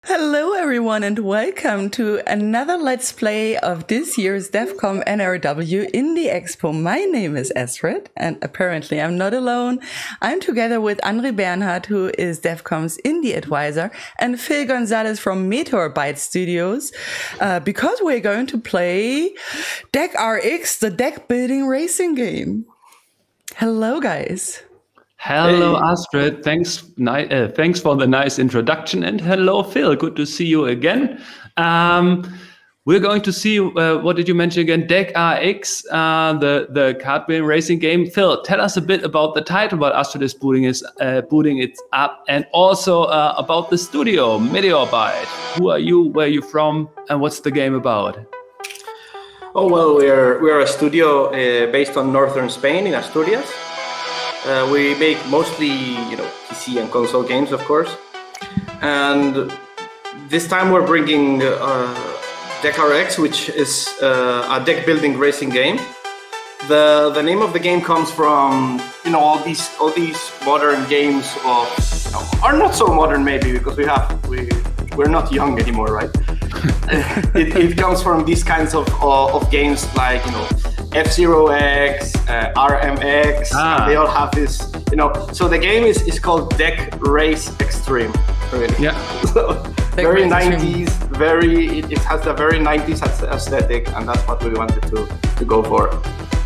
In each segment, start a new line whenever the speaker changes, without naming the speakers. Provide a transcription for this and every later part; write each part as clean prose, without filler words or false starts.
Hello everyone and welcome to another Let's Play of this year's DevCom NRW Indie Expo. My name is Astrid and apparently I'm not alone. I'm together with André Bernhard, who is DevCom's Indie Advisor, and Phil Gonzalez from Meteorbyte Studios, because we're going to play DeckRX, the Deckbuilding Racing Game. Hello guys.
Hello, Astrid. Thanks for the nice introduction. And hello, Phil. Good to see you again. We're going to see, what did you mention again? DeckRX, the card building racing game. Phil, tell us a bit about the title, while Astrid is booting it up, and also about the studio, Meteorbyte. Who are you, where are you from, and what's the game about?
Oh, well, we're a studio based on northern Spain in Asturias. We make mostly, PC and console games, of course. And this time we're bringing DeckRX, which is a deck building racing game. The name of the game comes from, all these modern games are not so modern maybe, because we're not young anymore, right? it comes from these kinds of games like, F-Zero-X, RMX, they all have this, so the game is called DeckRX Extreme, really. Yeah. Very 90s, it has a very 90s aesthetic, and that's what we wanted to go for.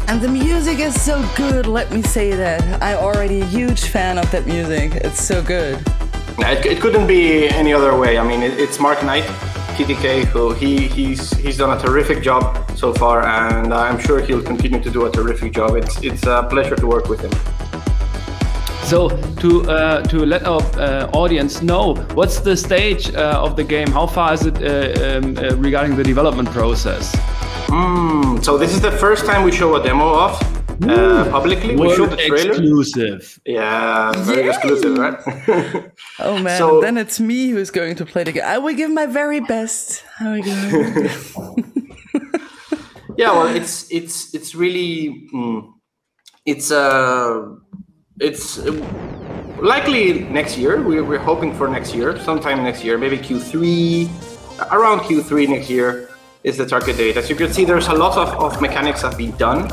And the music is so good, let me say that. I'm already a huge fan of that music, it's so good.
It couldn't be any other way. I mean, it's Mark Knight, TDK, who he's done a terrific job so far, and I'm sure he'll continue to do a terrific job. It's a pleasure to work with him.
So to let our audience know, what's the stage of the game? How far is it regarding the development process?
So this is the first time we show a demo of publicly. We showed the trailer.
Exclusive.
Yeah, very exclusive, right?
Oh man, so, then it's me who's going to play the game. I will give my very best. How are we going?
Yeah, well, it's really it's likely next year. We're hoping for next year, sometime next year, maybe Q3, around Q3 next year is the target date. As you can see, there's a lot of mechanics have been done,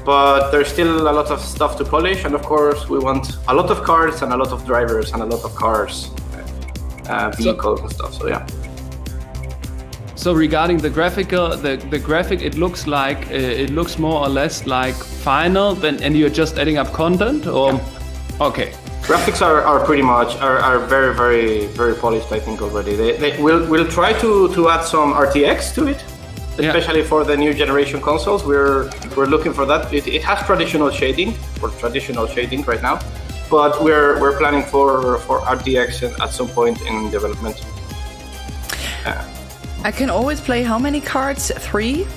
but there's still a lot of stuff to polish, and of course we want a lot of cars and a lot of drivers and a lot of cars, vehicles and stuff. So yeah.
So regarding the graphic, it looks like it looks more or less like final, and you're just adding up content, or yeah. Okay.
Graphics are pretty much are very, very, very polished, I think, already. We'll try to add some RTX to it, especially for the new generation consoles. We're looking for that. It has traditional shading right now, but we're planning for RTX at some point in development.
I can always play how many cards? 3?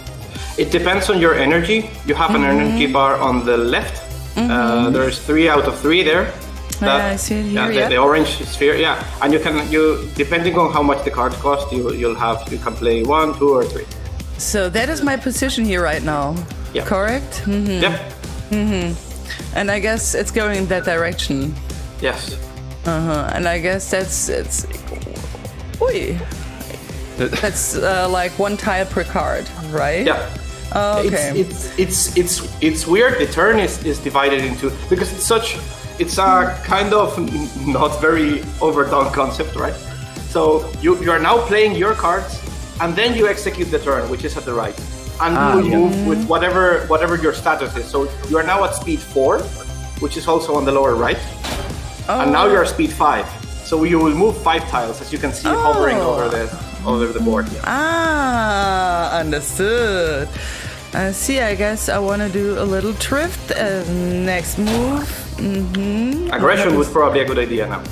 It
depends on your energy. You have an energy bar on the left. There's 3 out of 3 there.
I see it here.
The orange sphere, yeah. And you depending on how much the cards cost, you can play 1, 2, or 3.
So that is my position here right now. Yeah. Correct?
Yeah.
And I guess it's going in that direction.
Yes.
And I guess it's. Oi. That's like 1 tile per card, right?
Yeah.
Okay.
It's weird. The turn is divided into, because it's a kind of not very overdone concept, right? So you are now playing your cards, and then you execute the turn, which is at the right, and you will move with whatever your status is. So you are now at speed 4, which is also on the lower right, and now you're at speed 5. So you will move 5 tiles, as you can see, hovering over the board.
Understood. See, I guess I want to do a little drift. Next move.
Aggression was probably a good idea now.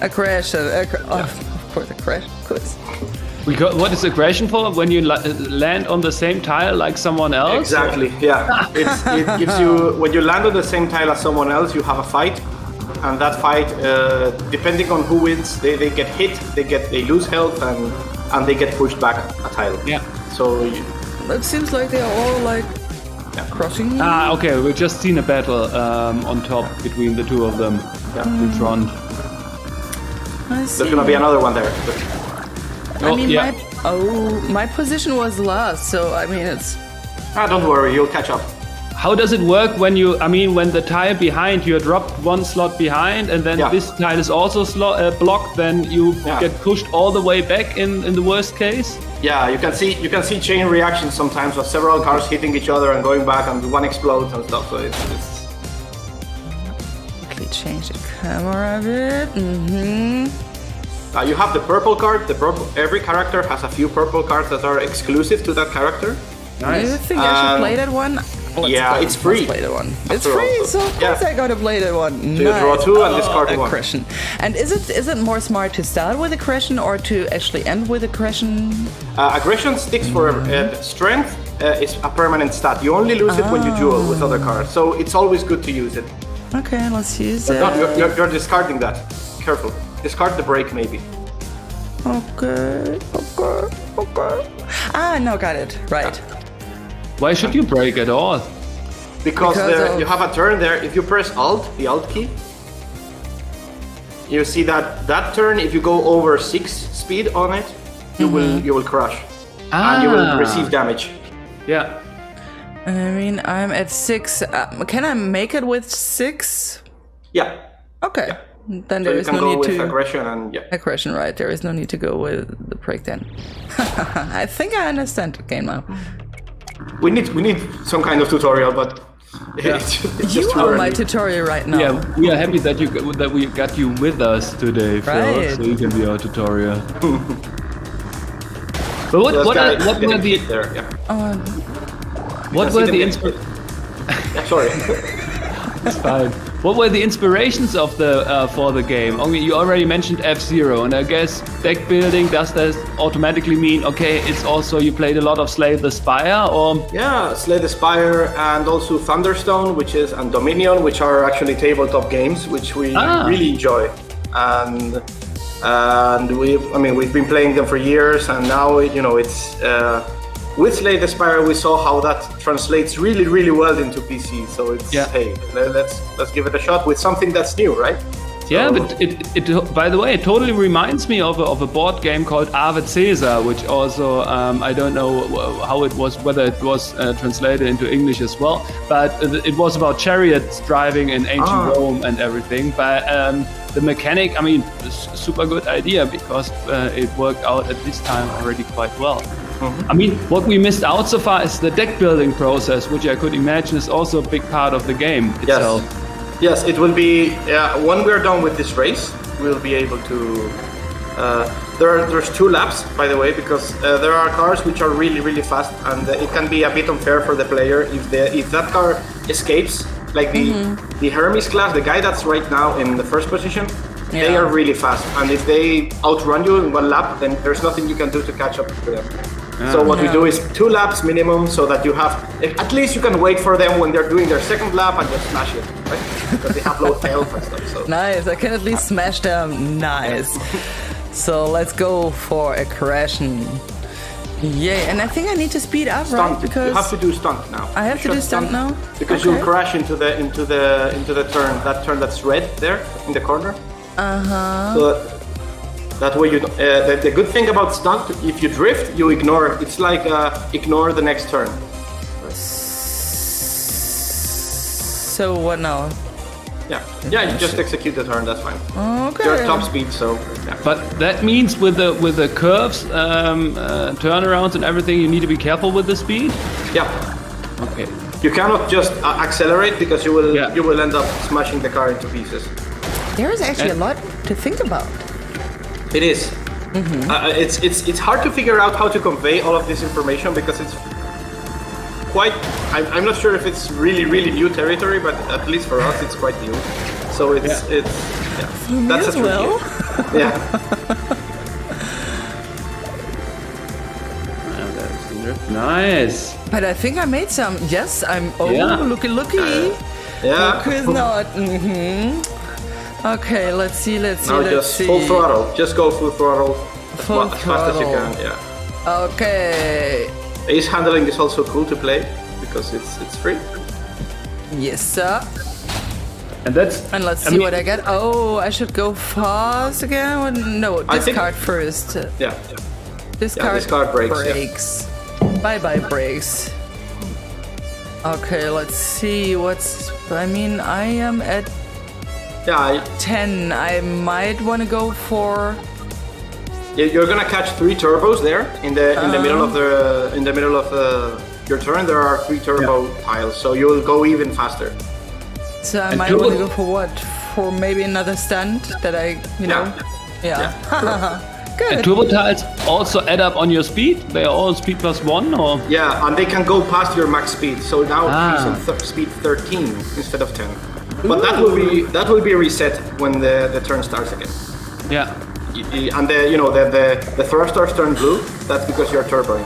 Aggression. Of course, aggression.
What is aggression for? When you land on the same tile like someone else?
Exactly, yeah. It gives you, when you land on the same tile as someone else, you have a fight. And that fight, depending on who wins, they get hit, they lose health, and they get pushed back a tile.
Yeah.
So
it seems like they are all like crossing.
Okay. We've just seen a battle on top between the two of them in front.
I
There's gonna be another one there.
I mean, my position was last, so I mean it's.
Don't worry, you'll catch up.
How does it work when you? I mean, when the tile behind you're dropped one slot behind, and then this tile is also blocked, then you get pushed all the way back in the worst case.
Yeah, you can see chain reactions sometimes of several cars hitting each other and going back, and one explodes and stuff. So it's
quickly change the camera a bit.
You have the purple card. Every character has a few purple cards that are exclusive to that character.
Nice. Do you think I should play that one?
It's free.
Let's play that one. It's free, so of course I gotta play that one.
So you draw 2 and discard 1.
Aggression. And is it more smart to start with aggression or to actually end with aggression?
Aggression sticks forever. Strength is a permanent stat. You only lose it when you duel with other cards, so it's always good to use it.
Okay, let's use it.
No, you're discarding that. Careful. Discard the break, maybe.
Okay. No, got it. Right.
Why should you break at all?
Because you have a turn there. If you press Alt, the Alt key, you see that turn. If you go over 6 speed on it, you will crush, and you will receive damage.
Yeah.
I mean, I'm at 6. Can I make it with 6?
Yeah.
Okay.
Yeah.
Then there is no need to
aggression and
aggression, right? There is no need to go with the break then. I think I understand the game now.
We need some kind of tutorial, but it's
you are my tutorial right now.
Yeah, we are happy that we got you with us today, Phil, so you can be our tutorial. But what were the
sorry.
It's fine. What were the inspirations of for the game? I mean, you already mentioned F-Zero, and I guess deck building, does that automatically mean, okay, it's also you played a lot of Slay the Spire, or? Yeah,
Slay the Spire and also Thunderstone, and Dominion, which are actually tabletop games, which we really enjoy. And we've been playing them for years, and now it's. With Slay the Spire, we saw how that translates really, really well into PC. So it's hey, let's give it a shot with something that's new, right?
Yeah, but it by the way, it totally reminds me of a board game called Ave Caesar, which also I don't know how it was, whether it was translated into English as well, but it was about chariots driving in ancient Rome and everything. But the mechanic, I mean, super good idea because it worked out at this time already quite well. I mean, what we missed out so far is the deck building process, which I could imagine is also a big part of the game itself.
Yes, it will be. When we're done with this race, we'll be able to. There's 2 laps, by the way, because there are cars which are really, really fast, and it can be a bit unfair for the player if that car escapes. Like the Hermes class, the guy that's right now in the first position. They are really fast, and if they outrun you in 1 lap, then there's nothing you can do to catch up to them. So what we do is 2 laps minimum, so that you have, at least you can wait for them when they're doing their 2nd lap and just smash it, right? Because they have low health and stuff. So.
Nice, I can at least smash them. Nice. So let's go for aggression. Yeah, and I think I need to speed up,
stunt.
Right? Because
you have to do stunt now.
I have to do stunt now
because you'll crash into the turn. That turn that's red there in the corner. So that way you. The good thing about stunt, if you drift, you ignore. It's like ignore the next turn.
So what now?
Yeah, you just execute the turn. That's fine.
Okay.
You're at top speed, so. Yeah.
But that means with the curves, turnarounds, and everything, you need to be careful with the speed.
Yeah.
Okay.
You cannot just accelerate because you will end up smashing the car into pieces.
There is actually a lot to think about.
It is. It's hard to figure out how to convey all of this information because it's quite. I'm not sure if it's really new territory, but at least for us, it's quite new. So it's that's a tricky. Yeah.
Nice.
But I think I made some. Yes, I'm. Oh, looky.
Yeah.
Look is not. Okay, let's see.
Now just full throttle. Just go full throttle as fast as you can. Yeah.
Okay.
Ace handling is also cool to play because it's free.
Yes, sir.
And
let's see what I get. Oh, I should go fast again. No, discard first.
Yeah.
Discard
brakes.
Yeah. Bye brakes. Okay, let's see I am at 10. I might want to go for.
Yeah, you're gonna catch 3 turbos there in the middle of your turn. There are 3 turbo tiles, so you will go even faster.
So I might want to go for what? For maybe another stunt that I,
Yeah.
Good.
And turbo tiles also add up on your speed? They are all speed +1 or?
Yeah, and they can go past your max speed. So now he's on speed 13 instead of 10. But that will be reset when the turn starts again.
Yeah.
And the thrusters turn blue. That's because you're turboing.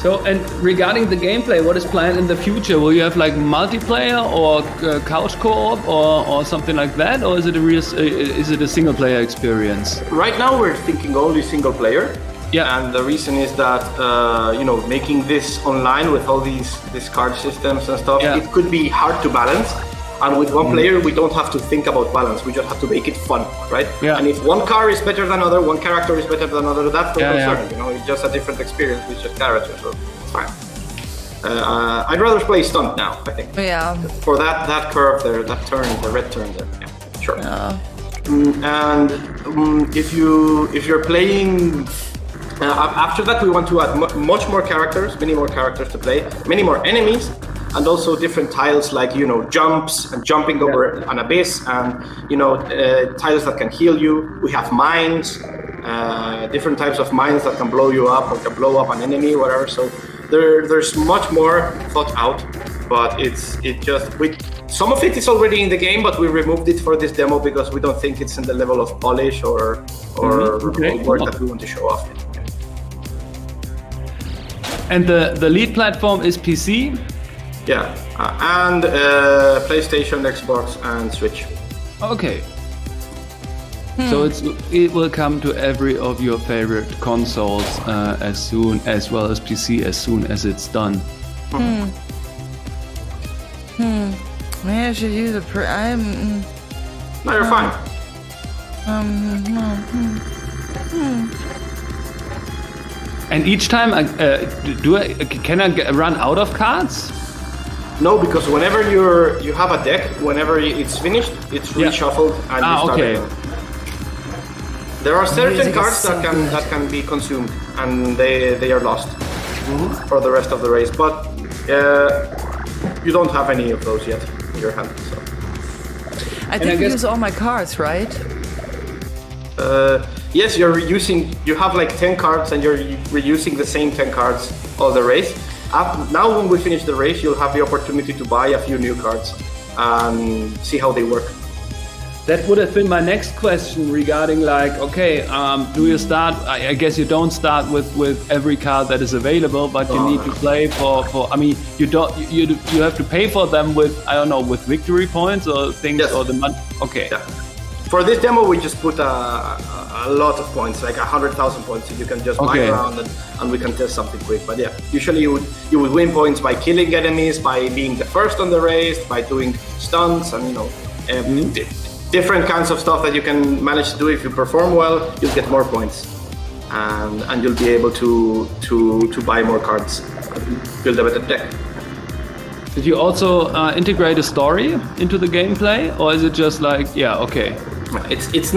So, and regarding the gameplay, what is planned in the future? Will you have like multiplayer or couch co-op or something like that, or is it a single player experience?
Right now, we're thinking only single player.
Yeah.
And the reason is that making this online with all these card systems and stuff, it could be hard to balance. And with one player, we don't have to think about balance. We just have to make it fun, right? Yeah. And if one car is better than another, one character is better than another, that's no concern. It's just a different experience with just characters, so it's fine. I'd rather play stunt now, I think.
Yeah.
For that curve there, that turn, the red turn there. Yeah, sure. And if you're playing. After that, we want to add much more characters, many more characters to play, many more enemies, and also different tiles like jumps and jumping over an abyss, and tiles that can heal you. We have mines, different types of mines that can blow you up or can blow up an enemy, whatever. So there's much more thought out, but some of it is already in the game, but we removed it for this demo because we don't think it's in the level of polish or work that we want to show off.
And the lead platform is PC?
Yeah, and PlayStation, Xbox, and Switch.
Okay. So it will come to every of your favorite consoles as well as PC as soon as it's done.
Maybe I should use a
No, you're fine.
And each time, can I run out of cards?
No, because whenever you have a deck, whenever it's finished, it's reshuffled and you start again. There are certain cards that can be consumed and they are lost for the rest of the race, but you don't have any of those yet in your hand. So.
I think you use all my cards, right?
Yes, you have like 10 cards and you're reusing the same 10 cards all the race. Now when we finish the race, you'll have the opportunity to buy a few new cards and see how they work.
That would have been my next question regarding do you start, I guess you don't start with every card that is available, but you need to play for you have to pay for them with victory points or things or the money. Okay. Yeah.
For this demo, we just put a lot of points, like 100,000 points, so you can just buy around and we can test something quick. But yeah, usually you would win points by killing enemies, by being the first on the race, by doing stunts, and different kinds of stuff that you can manage to do. If you perform well, you'll get more points, and you'll be able to buy more cards, build a better deck.
Did you also integrate a story into the gameplay, or is it just
It's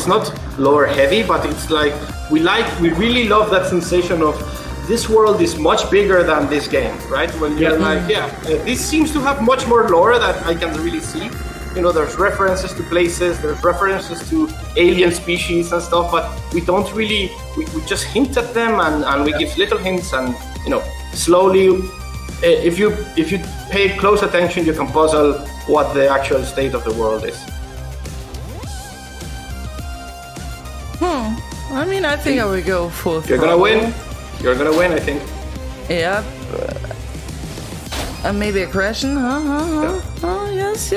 not lore heavy, but it's like we really love that sensation of this world is much bigger than this game, right? When you're this seems to have much more lore that I can really see. There's references to places, there's references to alien species and stuff, but we don't really, we just hint at them and we give little hints and, slowly, if you pay close attention, you can puzzle what the actual state of the world is.
I think I will go full.
You're gonna win. You're gonna win, I think.
Yep. Maybe a crashing. Yes.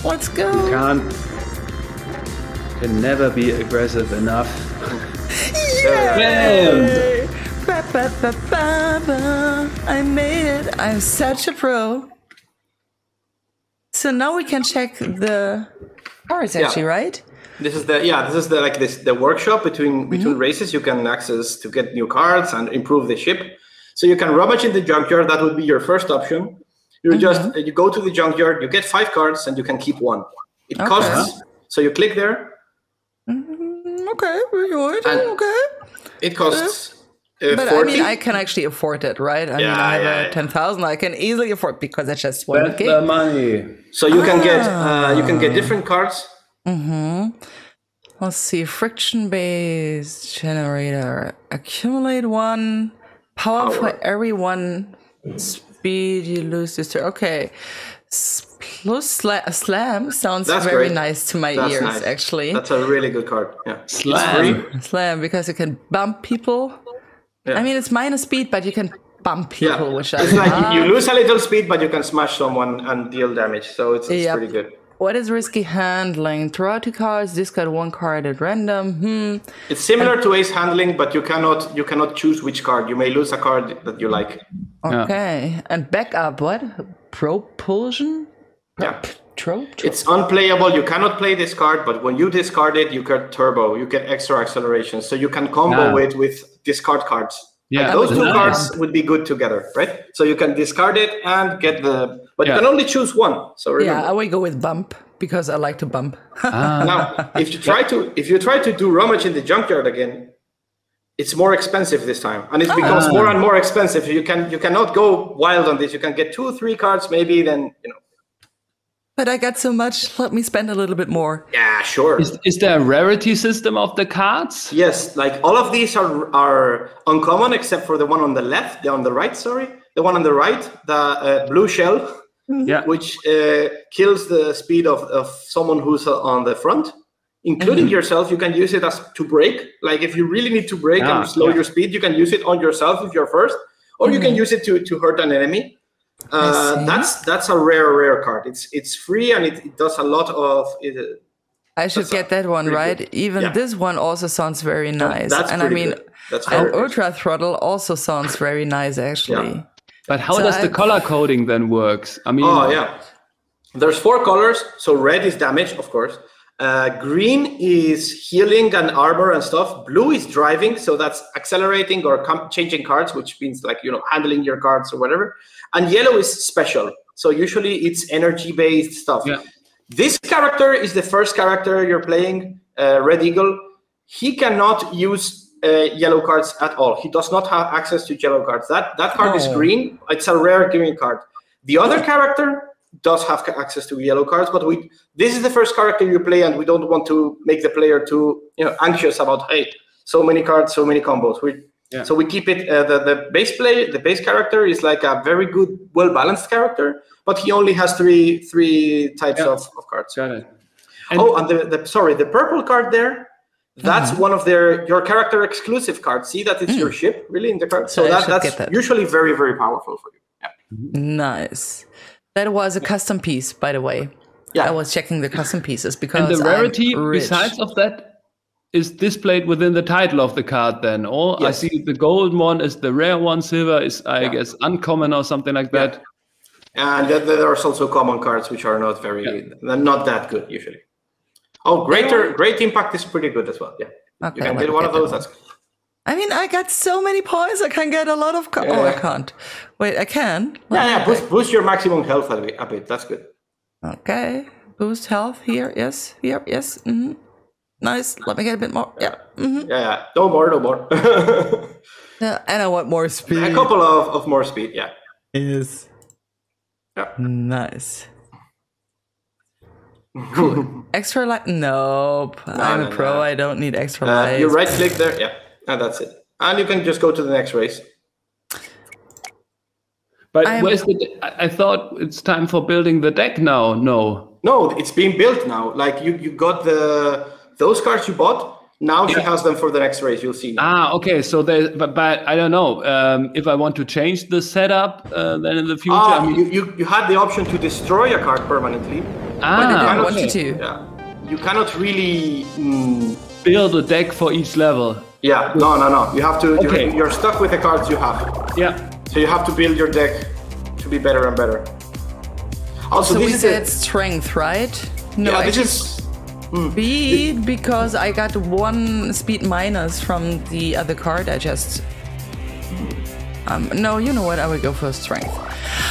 Let's go.
You can never be aggressive enough.
Yay! I made it. I'm such a pro. So now we can check the cards, actually, right?
This is the workshop between races. You can access to get new cards and improve the ship. So you can rummage in the junkyard. That would be your first option. You you go to the junkyard. You get 5 cards, and you can keep 1. It costs. So you click there.
Okay, okay.
It costs.
But
40.
I mean, I can actually afford it, right? I mean, I have 10,000. I can easily afford because that's just one game.
The money.
So you can get different cards.
Let's see, friction-based generator. Accumulate 1 power for every 1 speed you lose this turn. Okay. Plus slam sounds very nice to my ears, actually.
That's a really good card. Yeah.
Slam, because you can bump people. Yeah. I mean, it's minus speed, but you can bump people, which
it's like you lose a little speed, but you can smash someone and deal damage. So it's pretty good.
What is risky handling? Draw 2 cards, discard 1 card at random.
It's similar to ace handling, but you cannot choose which card. You may lose a card that you like.
Okay. And backup, what? Propulsion?
It's unplayable. You cannot play this card, but when you discard it, you get turbo. You get extra acceleration. So you can combo it with discard cards. Yeah, like those 2 cards would be good together, right? So you can discard it and get but you can only choose 1. So remember.
I will go with bump because I like to bump.
Now, if you try to do rummage in the junkyard again, it's more expensive this time, and it becomes more and more expensive. You cannot go wild on this. You can get 2 or 3 cards maybe, then
But I got so much, let me spend a little bit more.
Yeah, sure.
Is there a rarity system of the cards?
Yes, like all of these are uncommon except for the one on the left, the one on the right, the blue shell, which kills the speed of someone who's on the front, including yourself. You can use it to brake. Like if you really need to brake and slow your speed, you can use it on yourself if you're first, or you can use it to hurt an enemy. That's a rare card. It's free and it does a lot of it.
I should get that one, right? Good. Even this one also sounds very nice. And I mean, Ultra Throttle also sounds very nice, actually.
Yeah. But how does the color coding then works? I mean,
there's 4 colors. So red is damage, of course. Green is healing and armor and stuff. Blue is driving, so that's accelerating or changing cards, which means like handling your cards or whatever. And yellow is special, so usually it's energy-based stuff. Yeah. This character is the first character you're playing, Red Eagle. He cannot use yellow cards at all. He does not have access to yellow cards. That card is green. It's a rare green card. The other character does have access to yellow cards, but this is the first character you play, and we don't want to make the player too anxious about, hey, so many cards, so many combos. So we keep it. The base character is like a very good, well-balanced character, but he only has three types of cards.
Got it.
And the purple card there, that's one of your character exclusive cards. See that it's your ship really in the card. So that's usually very, very powerful for you. Yeah.
Nice. That was a custom piece, by the way. Yeah. I was checking the custom pieces because
and the rarity besides of that is displayed within the title of the card then, or I see the gold one is the rare one, silver is I guess uncommon or something like that.
And there are also common cards which are not they're not that good usually. Oh, great impact is pretty good as well. Yeah, okay, you can get one of those. That's good.
I mean, I got so many points. I can get a lot of. I can't. Wait, I can.
Boost your maximum health a bit. That's good.
Okay, boost health here. Yes, here. Yes. Mm-hmm. Nice. Let me get a bit more. Yeah. Mm-hmm.
Yeah. No more.
Yeah, and I want more speed.
A couple of more speed. Yeah.
Yes.
Yeah.
Nice. Cool. Extra life? Nope. I'm a pro. I don't need extra life.
You right click there. Yeah. And that's it. And you can just go to the next race.
But where's I thought it's time for building the deck now. No,
it's being built now. Like you got those cards you bought. Now she has them for the next race. You'll see.
Okay. So but I don't know if I want to change the setup. Then in the future,
you had the option to destroy a card permanently.
But I didn't want you to.
Yeah, you cannot really
build a deck for each level.
Yeah, no. You have to.
Okay.
You're stuck with the cards you have.
Yeah.
So you have to build your deck to be better and better. Also,
So
this
we
is
said strength, right? No,
yeah,
I
this is.
speed because I got 1 speed minus from the other card. I just. No, you know what? I will go for strength.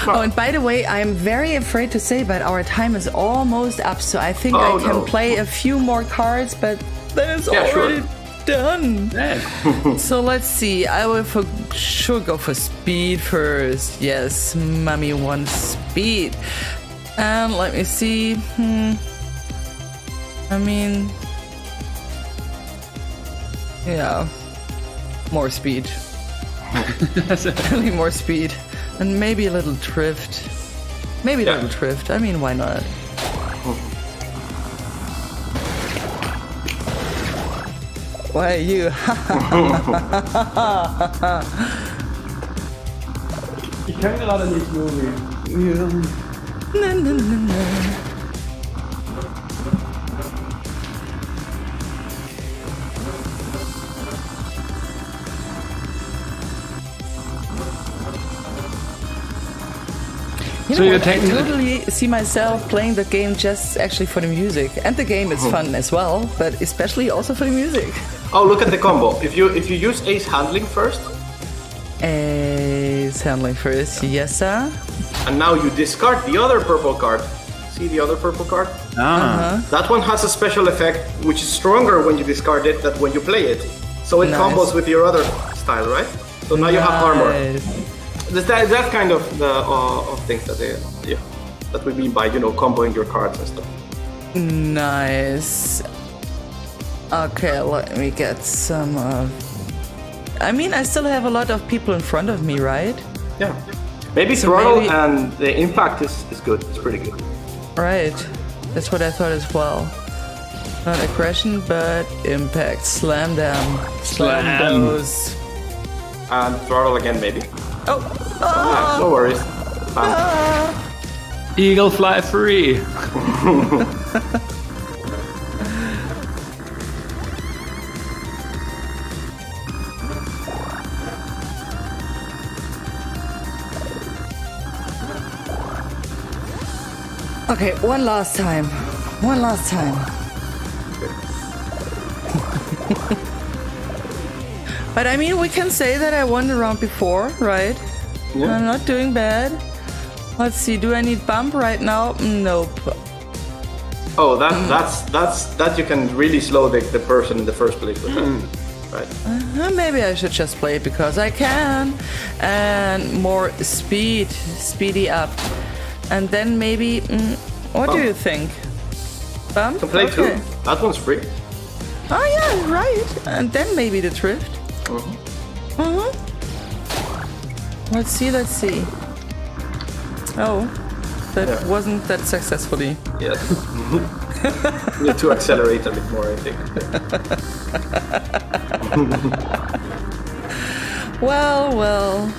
Oh, and by the way, I'm very afraid to say, but our time is almost up, so I think I can play a few more cards, but then it's already done. So let's see. I will for sure go for speed first. Yes, mommy wants speed. And let me see. I mean, yeah, more speed. Only more speed. And maybe a little drift. Maybe a little drift. I mean, why not? Why you?
Ich kann gerade nicht movie.
You know what? I totally see myself playing the game just actually for the music, and the game is fun as well, but especially also for the music.
Oh, look at the combo! If you use ace handling first,
ace handling first, yes sir.
And now you discard the other purple card. See the other purple card? That one has a special effect, which is stronger when you discard it than when you play it. So it combos with your other style, right? So now you have armor. That kind of things that we mean by comboing your cards and stuff.
Nice. Okay, let me get some. I mean, I still have a lot of people in front of me, right?
Yeah. Maybe throttle and the impact is good. It's pretty good.
Right. That's what I thought as well. Not aggression, but impact. Slam them. Slam those.
And throttle again, maybe.
Oh!
No worries.
Eagle fly free.
Okay, one last time. One last time. But I mean, we can say that I won the round before, right? Yeah. I'm not doing bad. Let's see, do I need bump right now? Nope.
Oh, that you can really slow the person in the first place with that. Right.
Maybe I should just play it because I can. And more speed. Speedy up. And then maybe... what do you think? Bump?
You can play two. That one's free.
Oh yeah, right. And then maybe the drift. Let's see, let's see. Oh, that wasn't that successfully.
Yes. You need to accelerate a bit more, I think.
Well.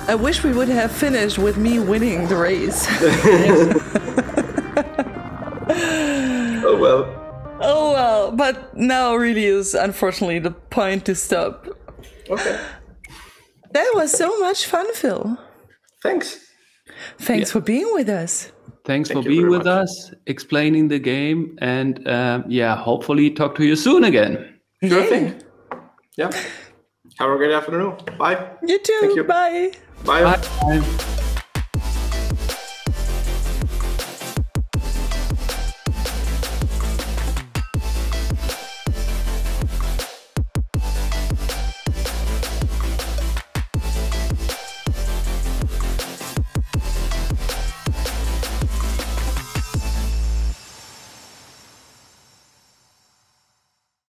I wish we would have finished with me winning the race. Oh well, but now really is unfortunately the point to stop.
Okay.
That was so much fun, Phil.
Thanks.
Thanks for being with us.
Thanks for being with us, explaining the game, and hopefully talk to you soon again.
Sure thing. Yeah. Have a great afternoon. Bye.
You too.
Thank you.
Bye.
Bye.
Bye.